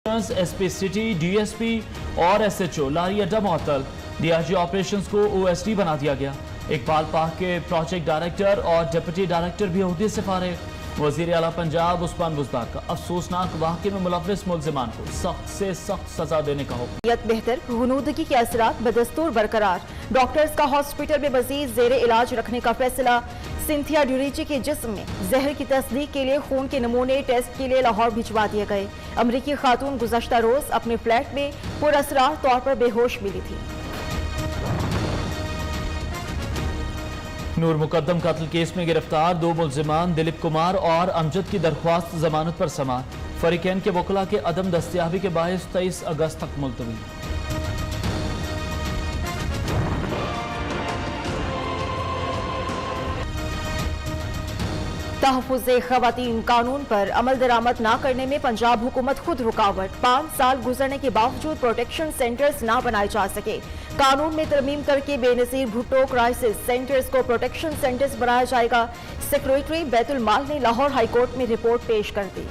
SP city, DSP और SHO लारी अड्डा मुअत्तल। डीआईजी ऑपरेशंस को ओएसडी बना दिया गया। इकबाल पाक के प्रोजेक्ट डायरेक्टर और डिप्टी डायरेक्टर भी ओहदे से फारिग। वजीर आला पंजाब उस्मान बुज़दार का अफसोसनाक वाक़े में मुलव्विस मुल्ज़िमान को सख्त से सख्त सजा देने का हुक्म। बेहतर गुनूदगी के असरात बदस्तूर बरकरार। डॉक्टर्स का हॉस्पिटल में मजीद जेर इलाज रखने का फैसला। सिंथिया ड्यूरिची के जिस्म में जहर की तस्दीक के लिए खून के नमूने टेस्ट के लिए लाहौर भिजवा दिए गए। अमरीकी खातून गुज़श्ता रोज अपने फ्लैट में पुरअसरार तौर पर बेहोश मिली थी। नूर मुकद्दम कत्ल केस में गिरफ्तार 2 मुल्जिमान दिलीप कुमार और अमजद की दरख्वास्त जमानत पर समाअत। फरीकैन के वकला के अदम दस्तयाबी के बायस 23 अगस्त तक मुलतवी। तहफ़्फ़ुज़े ख़वातीन कानून पर अमल दरामद न करने में पंजाब हुकूमत खुद रुकावट। 5 साल गुजरने के बावजूद प्रोटेक्शन सेंटर्स न बनाए जा सके। कानून में तरमीम करके बेनज़ीर भुट्टो क्राइसिस सेंटर्स को प्रोटेक्शन सेंटर्स बनाया जाएगा। सेक्रेटरी बैतुल माल ने लाहौर हाईकोर्ट में रिपोर्ट पेश कर दी।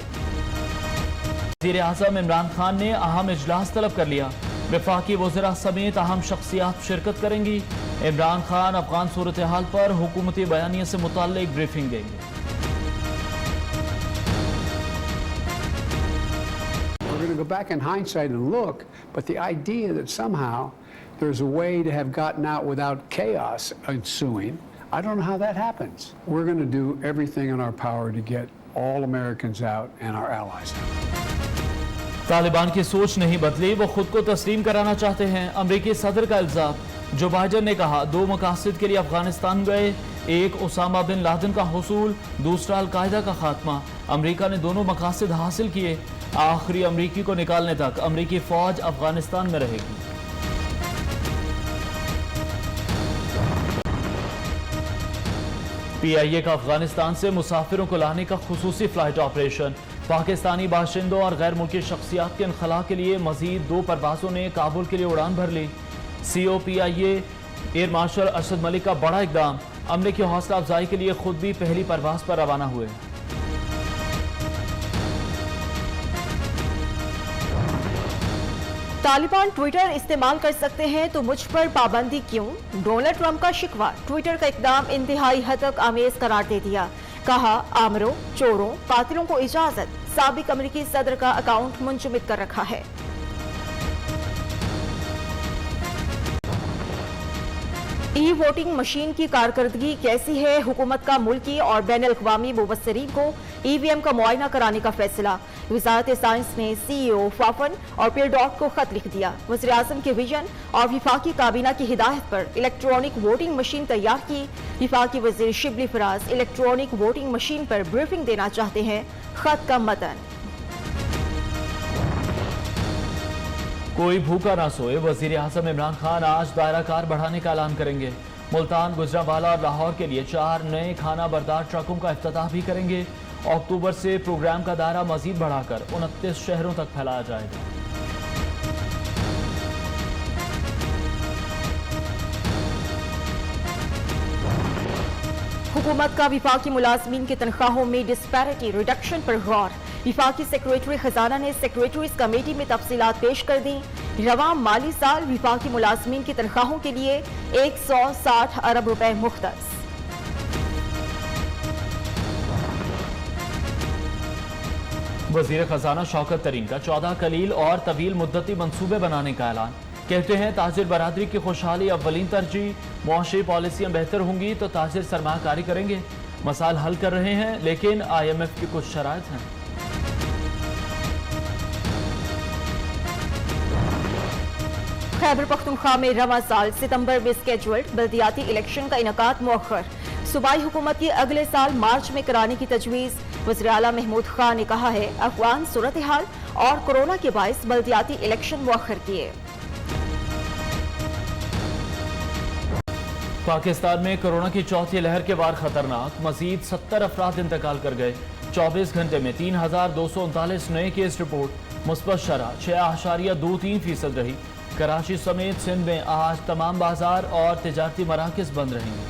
वज़ीर आज़म इमरान खान ने अहम इजलास तलब कर लिया। वफाकी वज़रा समेत अहम शख्सियात शिरकत करेंगी। इमरान खान अफगान सूरत हाल पर हुकूमती बयानिया से मुताल्लिक ब्रीफिंग देंगे। We're going to go back in hindsight and look, but the idea that somehow there's a way to have gotten out without chaos ensuing, I don't know how that happens. We're going to do everything in our power to get all Americans out and our allies out. Taliban की सोच नहीं बदली, वो खुद को तस्लीम कराना चाहते हैं। अमरीकी सदर का इल्जाम। जो बाइडन ने कहा 2 मकासद के लिए अफगानिस्तान गए, एक उसामा बिन लादेन का हुसूल, दूसरा अलकायदा का खात्मा। अमरीका ने दोनों मकासद हासिल किए। आखिरी अमरीकी को निकालने तक अमरीकी फौज अफगानिस्तान में रहेगी। पीआईए का अफगानिस्तान से मुसाफिरों को लाने का खुसूसी फ्लाइट ऑपरेशन। पाकिस्तानी बाशिंदों और गैर मुल्की शख्सियात के इनखला के लिए मजीद 2 परवाजों ने काबुल के लिए उड़ान भर ली। COPIA air marshal Arshad Malik का बड़ा इकदाम। अमले की हौसला अफजाई के लिए खुद भी पहली परवाज पर रवाना हुए। तालिबान ट्विटर इस्तेमाल कर सकते हैं तो मुझ पर पाबंदी क्यों? डोनाल्ड ट्रंप का शिकवा। ट्विटर का इकदाम इंतहाई हतक आमेज करार दे दिया। कहा आमरों, चोरों, कातिलों को इजाजत। साबिक अमरीकी सदर का अकाउंट मुंजमद कर रखा है। ई वोटिंग मशीन की कारकर्दगी कैसी है? हुकूमत का मुल्की और बैन अल-अक़वामी मुबस्सिरीन को EVM का मुआयना कराने का फैसला। वज़ारत साइंस ने CEO फाफन और पीरडॉट को खत लिख दिया। वज़ीर आज़म के विजन और विफाकी काबीना की हिदायत पर इलेक्ट्रॉनिक वोटिंग मशीन तैयार की। विफाकी वज़ीर Shibli Faraz electronic voting machine पर ब्रीफिंग देना चाहते हैं। खत का मतन। कोई भूखा ना सोए। वज़ीर आज़म इमरान खान आज दायरा कार बढ़ाने का ऐलान करेंगे। मुल्तान, गुजरांवाला और लाहौर के लिए 4 नए खाना बरदार ट्रकों का इफ्तिताह भी करेंगे। अक्टूबर से प्रोग्राम का दायरा मजीद बढ़ाकर 29 शहरों तक फैलाया जाएगा। हुकूमत का विफाकी मुलाजमीन की तनख्वाहों में डिस्पैरिटी रिडक्शन पर गौर। विफाकी सेक्रेटरी खजाना ने सेक्रेटरीज कमेटी में तफसीलात पेश कर दी। रवां माली साल विफाकी मुलाजमीन की तनख्वाहों के लिए 160 अरब रुपए मुख्तस। वजीर खजाना शौकत तरीन का 14 कलील और तवील मुद्दती मंसूबे बनाने का ऐलान। कहते हैं ताजिर बरादरी की खुशहाली अव्वलीन तरजीह। मुआशी पॉलिसियां बेहतर होंगी तो ताजिर सरमाकारी करेंगे। मसाइल हल कर रहे हैं, लेकिन IMF की कुछ शराइत हैं। खैबर पख्तूनख्वा में रवां साल सितंबर में स्केड्यूल्ड बल्दियाती इलेक्शन का इनेकाद मुअख्खर। सूबाई हुकूमत की अगले साल मार्च में कराने की तजवीज़। वज़ीर आला महमूद खान ने कहा है अफगान सूरत हाल और कोरोना के बायस बल्दियाती इलेक्शन मुअख्खर किए। पाकिस्तान में कोरोना की चौथी लहर के वार खतरनाक। मजीद 70 अफराद इंतकाल कर गए। 24 घंटे में 3239 नए केस रिपोर्ट। मुस्बत शरह 6.23% रही। कराची समेत सिंध में आज तमाम बाजार और तिजारती मराकज़ बंद रहेंगे।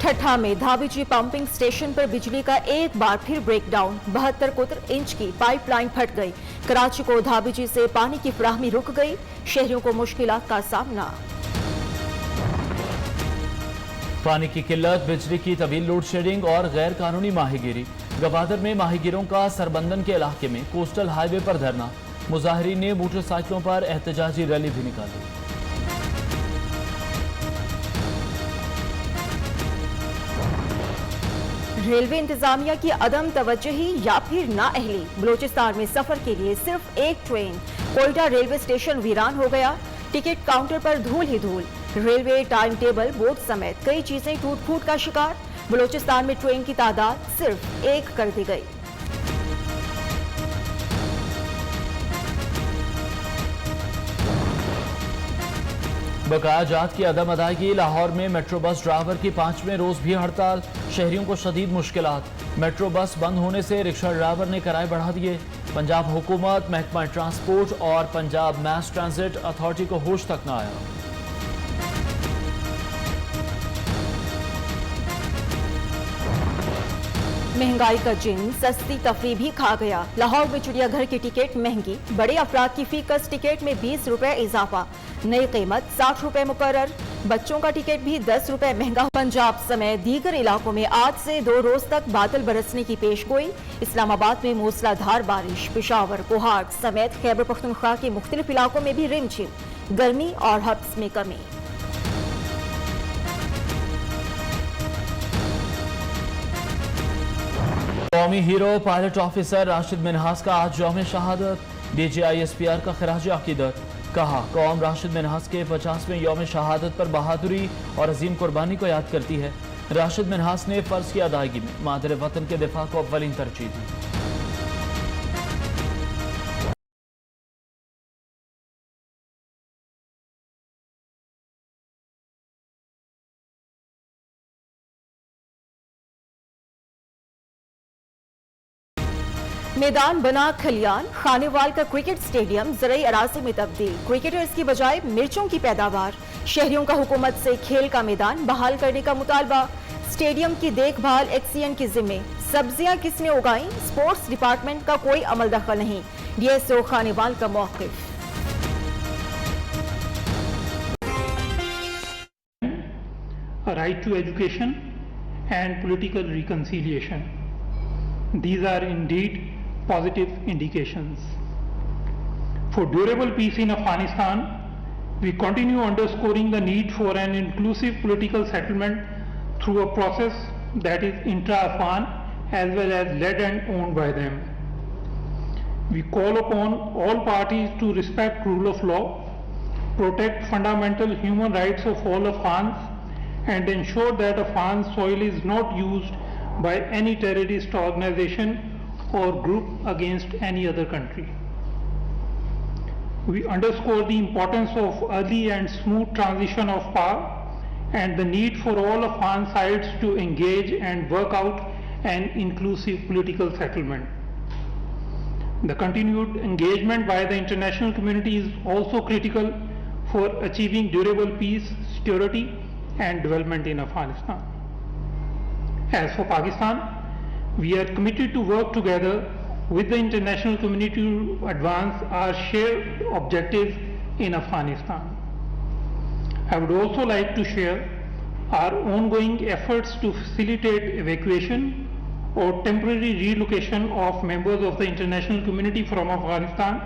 ठट्ठा में धाबीजी पंपिंग स्टेशन पर बिजली का एक बार फिर ब्रेकडाउन। 72 इंच की पाइपलाइन फट गई। कराची को धाबीजी से पानी की फराहमी रुक गई। शहरियों को मुश्किलात का सामना। पानी की किल्लत, बिजली की तवील लोड शेडिंग और गैर कानूनी माहीगीरी। गवादर में माहीगीरों का सरबंदन के इलाके में कोस्टल हाईवे पर धरना। मुजाहिरीन ने मोटरसाइकिलों पर एहतजाजी रैली भी निकाली। रेलवे इंतजामिया की अदम तवज्जुही या फिर नाअहली। बलोचिस्तान में सफर के लिए सिर्फ एक ट्रेन। कोयटा रेलवे स्टेशन वीरान हो गया। टिकट काउंटर पर धूल ही धूल। रेलवे टाइम टेबल, बोर्ड समेत कई चीजें टूट फूट का शिकार। बलोचिस्तान में ट्रेन की तादाद सिर्फ एक कर दी गई। बकाया जात की अदम अदायगी। लाहौर में मेट्रो बस ड्राइवर की 5वें रोज भी हड़ताल। शहरियों को शदीद मुश्किलात। मेट्रो बस बंद होने से रिक्शा ड्राइवर ने किराए बढ़ा दिए। पंजाब हुकूमत, महकमा ट्रांसपोर्ट और पंजाब मैस ट्रांजिट अथॉरिटी को होश तक न आया। महंगाई का जिन सस्ती तफरी भी खा गया। लाहौर में चिड़ियाघर की टिकट महंगी। बड़े अफराद की फीकस टिकट में 20 रुपए इजाफा। नई कीमत 60 रुपए मुकर्रर। बच्चों का टिकट भी 10 रुपए महंगा। पंजाब समेत दीगर इलाकों में आज से 2 रोज तक बादल बरसने की पेशगोई। इस्लामाबाद में मूसलाधार बारिश। पेशावर, कोहाट समेत खैबर पख्तूनख्वा के मुख्तलिफ इलाकों में भी रिमझिम। गर्मी और हब्स में कमी। कौमी hero pilot officer Rashid Minhas का आज यौम शहादत। DGISPR का खराज अकीदत। कहा, कौम राशिद मिन्हास के 50वें यौम शहादत पर बहादुरी और अजीम कुर्बानी को याद करती है। राशिद मिन्हास ने फर्ज की अदायगी में मादर वतन के दिफा को अव्वलीन तरजीह दी। मैदान बना खलियान। खानेवाल का क्रिकेट स्टेडियम ज़राई अराज़ी में तब्दील। क्रिकेटर्स की बजाय मिर्चों की पैदावार। शहरियों का हुकूमत से खेल का मैदान बहाल करने का मुतालबा। स्टेडियम की देखभाल एक्सीएन की जिम्मे। सब्जियां किसने उगाई? स्पोर्ट्स डिपार्टमेंट का कोई अमल दखल नहीं। DSO खानेवाल का मौक़िफ़। A right to education and political reconciliation. These are indeed positive indications. For durable peace in Afghanistan, we continue underscoring the need for an inclusive political settlement through a process that is intra-Afghan as well as led and owned by them. We call upon all parties to respect rule of law, protect fundamental human rights of all Afghans, and ensure that Afghan soil is not used by any terrorist organization or group against any other country. We underscore the importance of early and smooth transition of power and the need for all Afghan sides to engage and work out an inclusive political settlement. The continued engagement by the international community is also critical for achieving durable peace, security, and development in Afghanistan. As for Pakistan, we are committed to work together with the international community to advance our shared objectives in Afghanistan. I would also like to share our ongoing efforts to facilitate evacuation or temporary relocation of members of the international community from Afghanistan,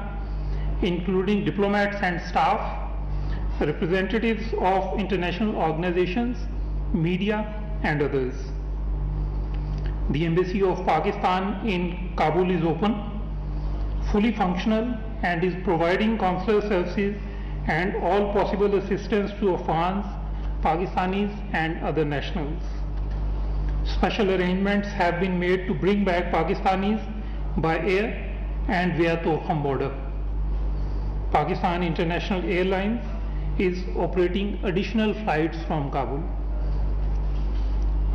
including diplomats and staff, representatives of international organizations, media, and others. The Embassy of Pakistan in Kabul is open, fully functional, and is providing consular services and all possible assistance to Afghans, Pakistanis, and other nationals. Special arrangements have been made to bring back Pakistanis by air and via Tokham border. Pakistan International Airlines is operating additional flights from Kabul.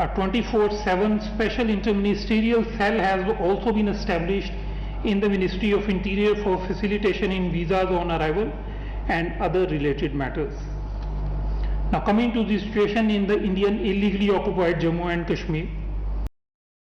A 24/7 special interministerial cell has also been established in the Ministry of Interior for facilitation in visas on arrival and other related matters. Now coming to the situation in the Indian illegally occupied Jammu and Kashmir.